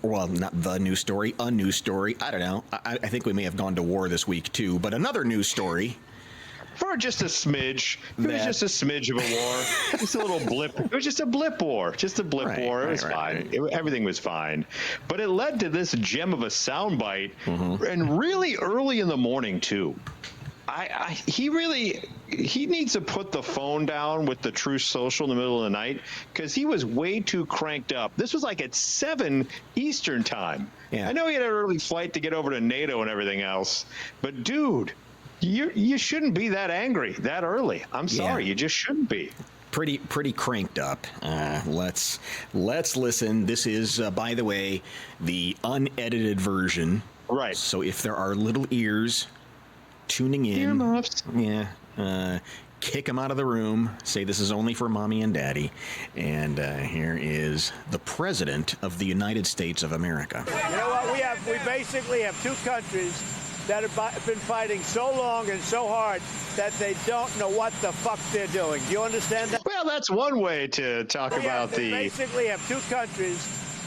well, not the news story, a news story. I don't know. I think we may have gone to war this week too, but another news story. For just a smidge. It was just a smidge of a war. Just a little blip. It was just a blip war. Just a blip war. It was fine. Everything was fine. But it led to this gem of a soundbite, and really early in the morning, too. He needs to put the phone down with the Truth Social in the middle of the night, because he was way too cranked up. This was like at 7 Eastern time. Yeah. I know he had an early flight to get over to NATO and everything else, but dude, you shouldn't be that angry that early. I'm sorry, you just shouldn't be. Pretty cranked up. Let's listen. This is, by the way, the unedited version. Right. So if there are little ears tuning in, earmuffs, kick them out of the room. Say this is only for mommy and daddy. And here is the President of the United States of America. You know what? We basically have two countries that have been fighting so long and so hard that they don't know what the fuck they're doing. Do you understand that? Well, that's one way to talk about We basically have two countries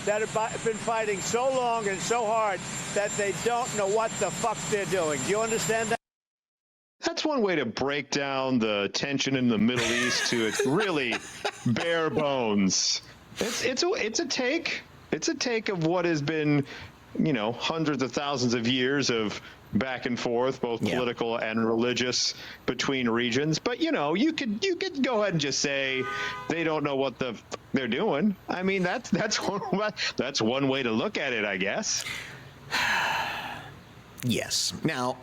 that have been fighting so long and so hard that they don't know what the fuck they're doing. Do you understand that? That's one way to break down the tension in the Middle East to its really bare bones. It's a take. It's a take of what has been, hundreds of thousands of years of back and forth, both political and religious, between regions. But you could go ahead and just say they don't know what they're doing. I mean, that's one way to look at it, I guess. Yes. Now.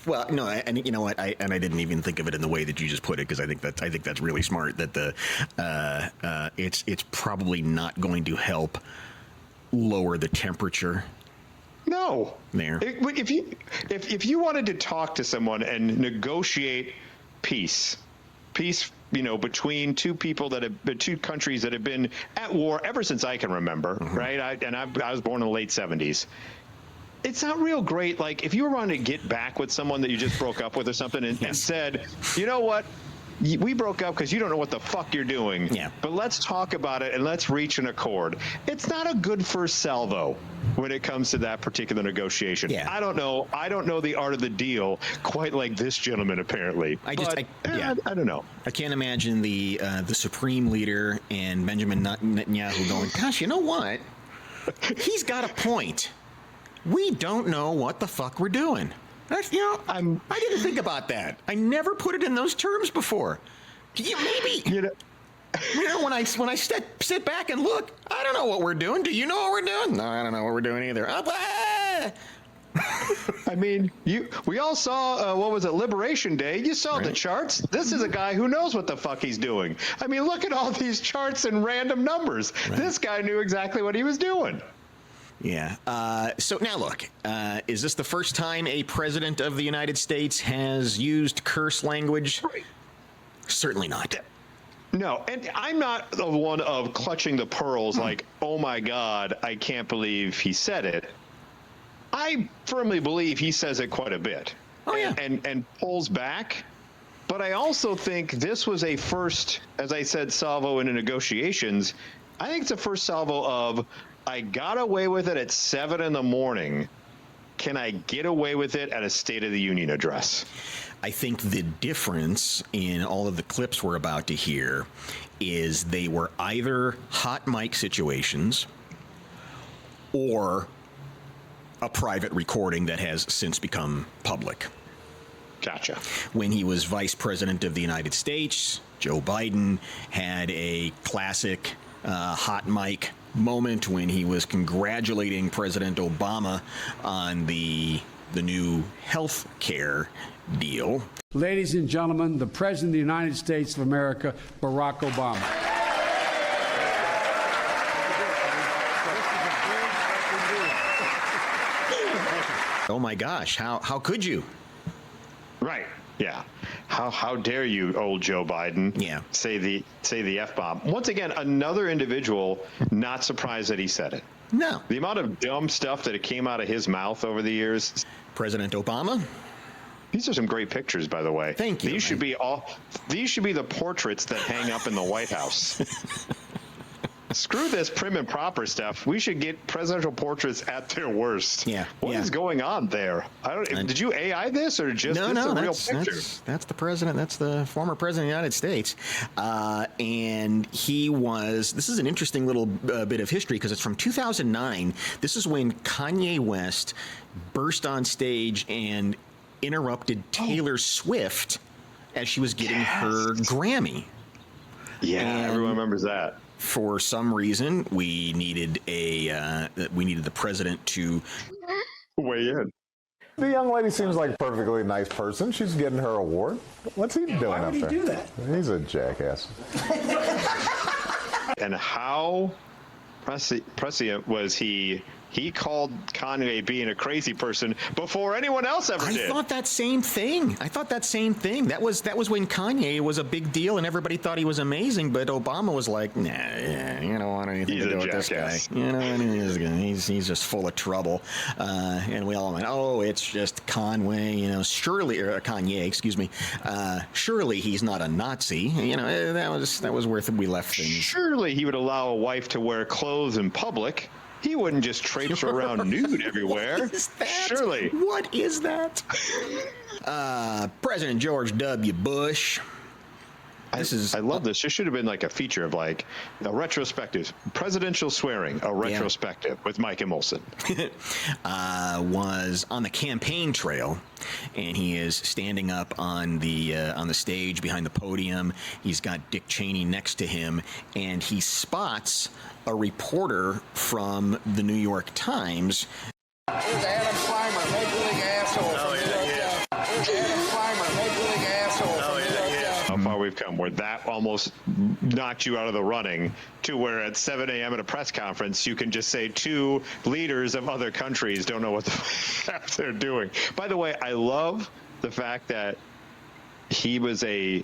Well, no, and you know what? I didn't even think of it in the way that you just put it, because I think that's really smart. That it's probably not going to lower the temperature. No. There. If you wanted to talk to someone and negotiate peace, between two countries that have been at war ever since I can remember, right? I was born in the late 70s. It's not real great. Like, if you were wanting to get back with someone that you just broke up with or something and said, you know what? We broke up because you don't know what the fuck you're doing. Yeah. But let's talk about it and let's reach an accord. It's not a good first salvo when it comes to that particular negotiation. Yeah. I don't know the art of the deal quite like this gentleman, apparently. I don't know. I can't imagine the Supreme Leader and Benjamin Netanyahu going, gosh, you know what? He's got a point. We don't know what the fuck we're doing. I didn't think about that. I never put it in those terms before. When I sit back and look, I don't know what we're doing. Do you know what we're doing? No, I don't know what we're doing either. I mean, we all saw, Liberation Day. You saw the charts. This is a guy who knows what the fuck he's doing. I mean, look at all these charts and random numbers. Right. This guy knew exactly what he was doing. Yeah. So now look, is this the first time a president of the United States has used curse language? Right. Certainly not. No, and I'm not the one of clutching the pearls like, oh my God, I can't believe he said it. I firmly believe he says it quite a bit. Oh, yeah. And pulls back. But I also think this was a first, as I said, salvo in the negotiations. I think it's a first salvo of, I got away with it at 7 a.m. Can I get away with it at a State of the Union address? I think the difference in all of the clips we're about to hear is they were either hot mic situations or a private recording that has since become public. Gotcha. When he was Vice President of the United States, Joe Biden had a classic hot mic moment when he was congratulating President Obama on the new health care deal. Ladies and gentlemen, the President of the United States of America, Barack Obama. Oh my gosh, how could you? Right. Yeah. How dare you, old Joe Biden? Yeah. Say the F-bomb. Once again, another individual not surprised that he said it. No. The amount of dumb stuff that it came out of his mouth over the years. President Obama. These are some great pictures, by the way. Thank you. These should be the portraits that hang up in the White House. Screw this prim and proper stuff. We should get presidential portraits at their worst. Yeah. What is going on there? Did you AI this or just no, this no, a real that's, picture? that's the president. That's the former president of the United States. And he was, this is an interesting little bit of history because it's from 2009. This is when Kanye West burst on stage and interrupted Taylor Swift as she was getting her Grammy. Yeah, And everyone remembers that. for some reason, we needed the president to Weigh in. The young lady seems like a perfectly nice person. She's getting her award. What's he doing up there? Why would he do that? He's a jackass. And how prescient was he? He called Kanye being a crazy person before anyone else ever did. I thought that same thing. That was when Kanye was a big deal and everybody thought he was amazing, but Obama was like, nah, you don't want anything to do with this guy. You know, he's just full of trouble. And we all went, oh, it's just Conway, Kanye, excuse me. Surely he's not a Nazi. You know, that was where we left things. Surely he would allow a wife to wear clothes in public. He wouldn't just traipse around nude everywhere. What is that? Surely. What is that? President George W. Bush. I love this. This should have been like a feature of like a retrospective, presidential swearing, a retrospective with Mike and Molson. Was on the campaign trail, and he is standing up on the stage behind the podium. He's got Dick Cheney next to him, and he spots a reporter from the New York Times. Here's Adam Clymer, Major League asshole. Oh, yeah. Here's Adam Clymer, Major League asshole. Oh, yeah. How far we've come, where that almost knocked you out of the running, to where at 7 a.m. at a press conference, you can just say two leaders of other countries don't know what the fuck they're doing. By the way, I love the fact that he was a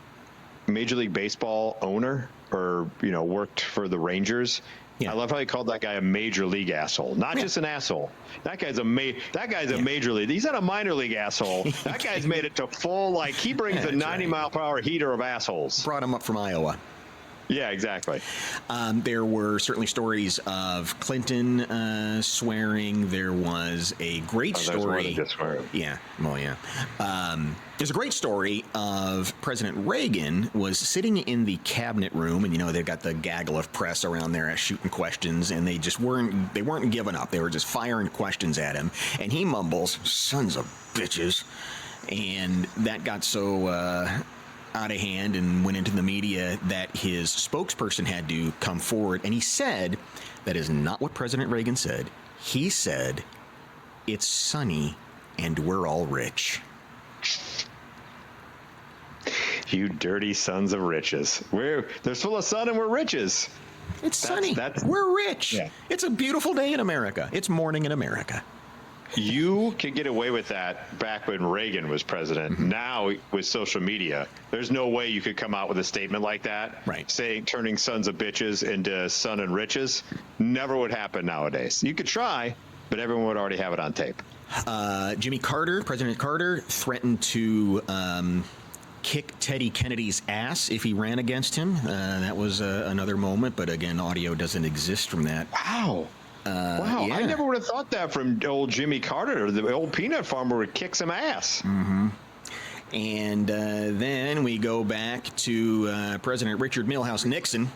Major League Baseball owner, or worked for the Rangers. Yeah. I love how he called that guy a major league asshole. Not just an asshole. That guy's a major league. He's not a minor league asshole. That guy's made it to full, like, he brings a 90-mile-per-hour heater of assholes. Brought him up from Iowa. Yeah, exactly. There were certainly stories of Clinton swearing. There was a great story. Yeah. Well, yeah. There's a great story of President Reagan was sitting in the cabinet room, and they've got the gaggle of press around there shooting questions, and they just weren't giving up. They were just firing questions at him, and he mumbles, "Sons of bitches," and that got so out of hand and went into the media that his spokesperson had to come forward, and he said that is not what President Reagan said. He said, "It's sunny and we're all rich." You dirty sons of riches. They're full of sun and we're riches. It's sunny. We're rich. Yeah. It's a beautiful day in America. It's morning in America. You could get away with that back when Reagan was president. Mm-hmm. Now, with social media, there's no way you could come out with a statement like that. Right. Saying turning sons of bitches into sun and riches. Never would happen nowadays. You could try, but everyone would already have it on tape. President Carter threatened to kick Teddy Kennedy's ass if he ran against him. That was another moment, but again, audio doesn't exist from that. Wow. Yeah. I never would have thought that from old Jimmy Carter. The old peanut farmer would kick some ass. Mm-hmm. And then we go back to President Richard Milhouse Nixon.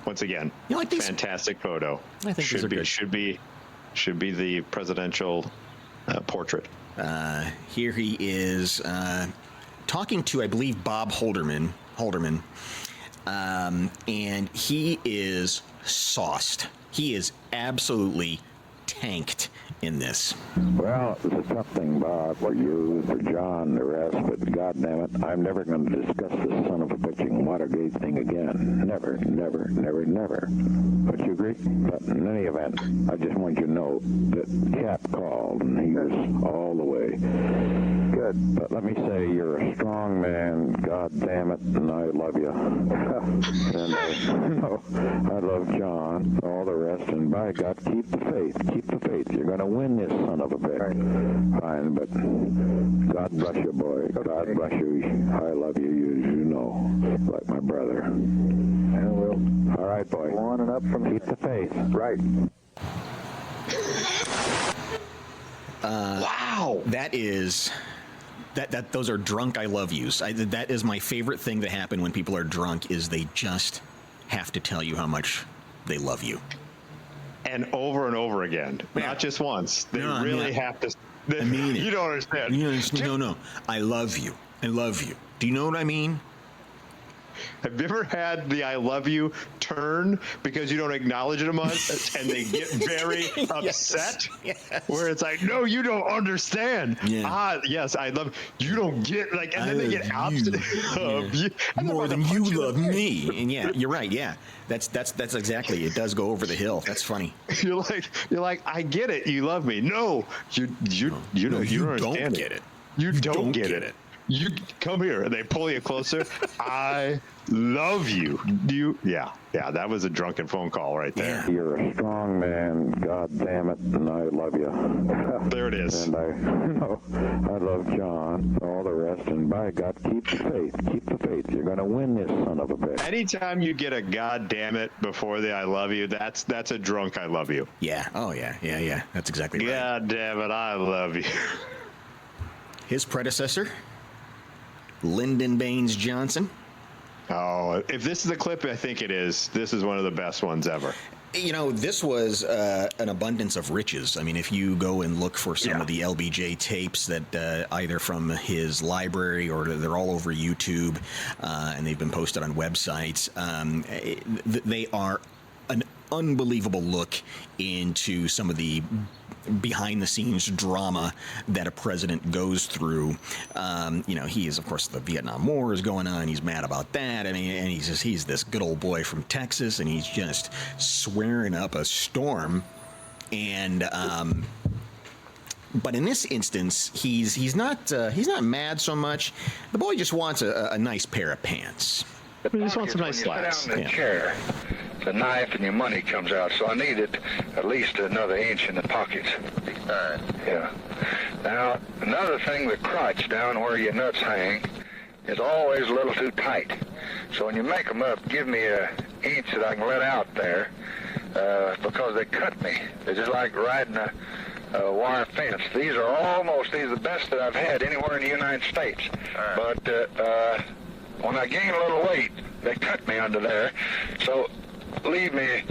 Once again, you like these? Fantastic photo. I think should be the presidential portrait. Here he is talking to, I believe, Bob Holderman, and he is sauced. He is absolutely tanked in this. Well, it's a tough thing, Bob, for you, for John, the rest, but goddammit, I'm never going to discuss this son of a bitching Watergate thing again. Never, never, never, never. Don't you agree? But in any event, I just want you to know that Cap called, and he was all the way. Good. But let me say, you're a strong man, goddammit, and I love you. And I love John, all the rest, and by God, keep the faith. Keep the faith. You're going to win this son of a bitch. Fine, but God bless you, boy. God bless you. I love you, you know, like my brother. Yeah, well, all right, boy. On and up from keep the faith. Right. Wow. That is... those are drunk I love yous. That is my favorite thing to happen when people are drunk is they just have to tell you how much they love you. And over again. Yeah. Not just once. They No, really have to. I mean it. You don't understand. No. I love you. I love you. Do you know what I mean? Have you ever had the I love you turn because you don't acknowledge them and they get very upset? Yes. Where it's like, no, you don't understand. Yeah. Yes, I love you. Don't get like, and then they get opposite of you. More than you love me. And yeah, you're right. Yeah, that's exactly. It does go over the hill. That's funny. You're like, I get it. You love me. No, you don't understand get it. You don't get it. You come here, and they pull you closer. I love you. Yeah. That was a drunken phone call right there. Yeah. You're a strong man. God damn it, and I love you. There it is. And I love John, all the rest, and by God, keep the faith. Keep the faith. You're going to win this son of a bitch. Anytime you get a God damn it before the I love you, that's a drunk I love you. Yeah. Oh yeah. That's exactly right. God damn it, I love you. His predecessor, Lyndon Baines Johnson. Oh, if this is a clip, I think it is. This is one of the best ones ever. You know, this was an abundance of riches. I mean, if you go and look for some of the LBJ tapes that either from his library or they're all over YouTube and they've been posted on websites, they are an unbelievable look into some of the behind-the-scenes drama that a president goes through. He is, of course, the Vietnam War is going on. He's mad about that. I mean, and he's this good old boy from Texas, and he's just swearing up a storm. And but in this instance, he's not mad so much. The boy just wants a nice pair of pants. He just wants some nice slacks. Sit down in the chair, the knife and your money comes out, so I needed at least another inch in the pockets. Yeah. Now, another thing, the crotch down where your nuts hang is always a little too tight. So when you make them up, give me an inch that I can let out there, because they cut me. They're just like riding a wire fence. These are the best that I've had anywhere in the United States. But when I gain a little weight, they cut me under there. So, leave me,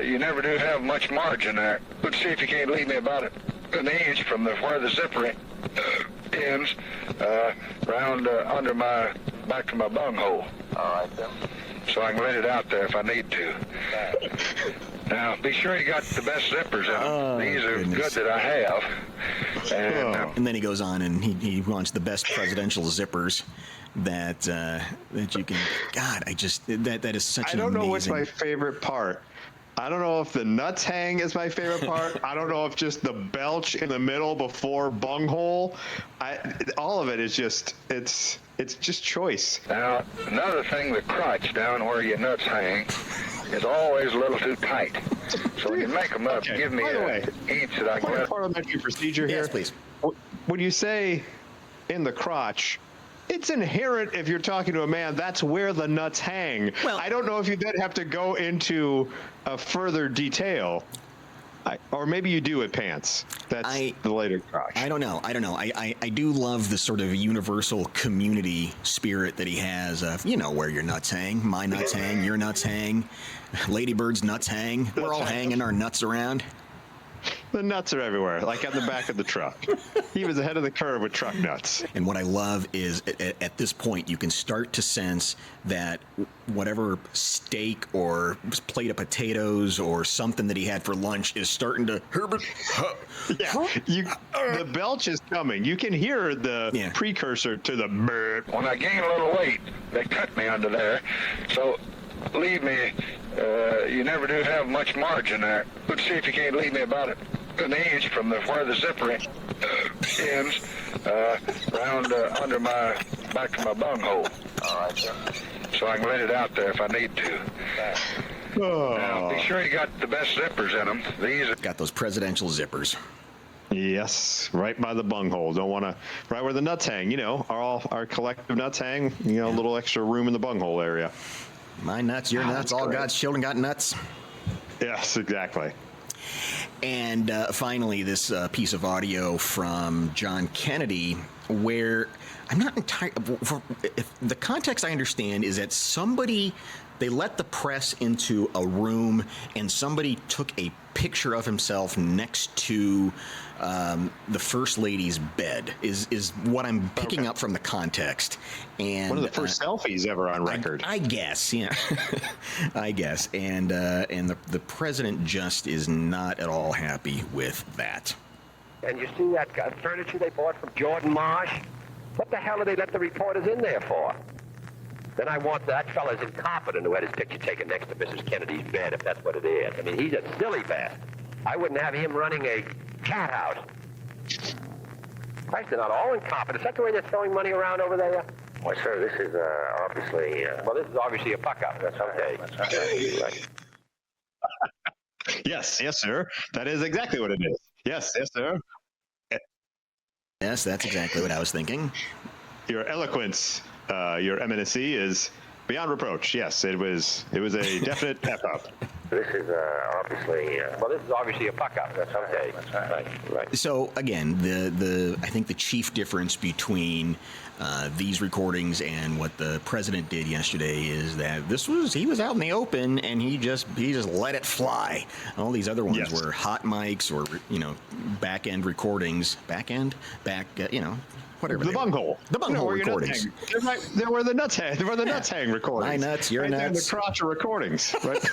you never do have much margin there. Let's see if you can't leave me about an inch from where the zipper ends, round under back to my bunghole. All right, then. So I can let it out there if I need to. Now, be sure you got the best zippers in them. Oh, these are goodness. good that I have. And then he goes on and he wants the best presidential zippers that you can. God, that is such an amazing. I don't know what's my favorite part. I don't know if the nuts hang is my favorite part. I don't know if just the belch in the middle before bunghole. All of it is just it's just choice. Now, another thing, the crotch down where your nuts hang is always a little too tight. So when you make them up, give me an inch that I can. Parliamentary procedure here. Yes, please. When you say in the crotch, it's inherent if you're talking to a man, that's where the nuts hang. Well, I don't know if you then have to go into a further detail. Or maybe you do with pants. That's the later crotch. I don't know. I do love the sort of universal community spirit that he has of, where your nuts hang, my nuts hang, your nuts hang, Ladybird's nuts hang. We're all hanging our nuts around. The nuts are everywhere, like at the back of the truck. He was ahead of the curve with truck nuts. And what I love is at this point, you can start to sense that whatever steak or plate of potatoes or something that he had for lunch is starting to... The belch is coming. You can hear the precursor to the... When I gain a little weight, they cut me under there. So leave me... you never do have much margin there. Let's see if you can't leave me about an inch from where the zipper ends, round under back to my bunghole. All right, sir. So I can let it out there if I need to. Now, be sure you got the best zippers in them. These are... Got those presidential zippers. Yes, right by the bunghole. Don't want to, right where the nuts hang. Our collective nuts hang. A little extra room in the bunghole area. My nuts, your nuts, all great. God's children got nuts. Yes, exactly. And finally, this piece of audio from John Kennedy, where I'm not entirely. The context I understand is that they let the press into a room and somebody took a picture of himself next to the First Lady's bed, is what I'm picking up from the context. And one of the first selfies ever on record. I guess, yeah. I guess. And the president just is not at all happy with that. And you see that furniture they bought from Jordan Marsh? What the hell did they let the reporters in there for? Then I want that fella's incompetent who had his picture taken next to Mrs. Kennedy's bed, if that's what it is. I mean, he's a silly bastard. I wouldn't have him running a cat house. Christ, they're not all incompetent. Is that the way they're throwing money around over there? Why, sir, this is obviously... Well, this is obviously a fuck-up. That's okay. That's right. Yes, sir. That is exactly what it is. Yes, sir. Yes, that's exactly what I was thinking. Your eloquence, your eminency is beyond reproach. Yes, it was a definite F-up. This is obviously... well, this is obviously a fuck-up. That's okay. That's right. So, again, I think the chief difference between these recordings and what the president did yesterday is that he was out in the open and he just let it fly. All these other ones were hot mics or back-end recordings. Back-end? Whatever. The bunghole. The bunghole recordings. There were the nuts hang recordings. My nuts, your right nuts. There in the crotch of recordings. Right.